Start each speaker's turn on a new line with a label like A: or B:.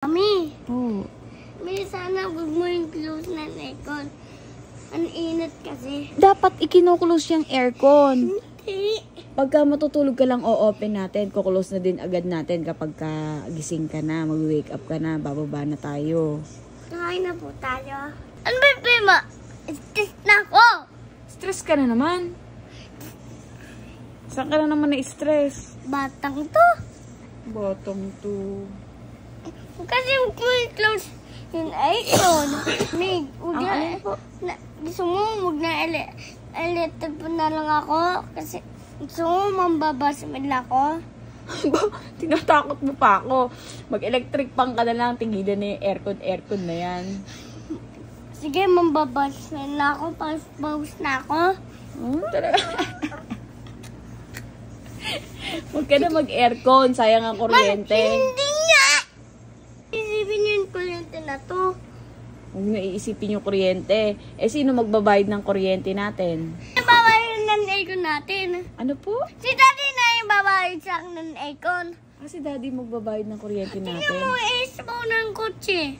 A: Mami,
B: Oo.
A: may sana huwag mo yung close ng aircon. Ang init kasi.
B: Dapat ikinuklose yung aircon.
A: Hindi.
B: Pagka matutulog ka lang, o-open natin. Kuklose na din agad natin kapag gising ka na, mag-wake up ka na, bababa na tayo.
A: Kakain na po tayo. Ano ba yung prima? Stress na ako.
B: Stress ka na naman. Saan ka na naman na-stress?
A: Batang to.
B: Bottom to.
A: Kasi huwag mo yung close yung aircon. May, gusto mo, huwag na electric po na lang ako. Kasi gusto mo, mambabasimil ako.
B: Tinatakot mo pa ako. Mag-electric pang ka na lang, tigilan na yung aircon na yan.
A: Sige, mambabasimil na ako. Paus na ako.
B: Talaga. Huwag ka na mag-aircon, sayang ang kuryente.
A: Hindi nga! Isipin yung kuryente na to.
B: Huwag na iisipin yung kuryente. Eh, sino magbabayad ng kuryente natin?
A: Babayad ng aircon natin.
B: Ano po?
A: Si daddy na yung babayad sa akin ng aircon.
B: Kasi daddy magbabayad ng kuryente natin.
A: Tingnan mo, isabaw ng kotse.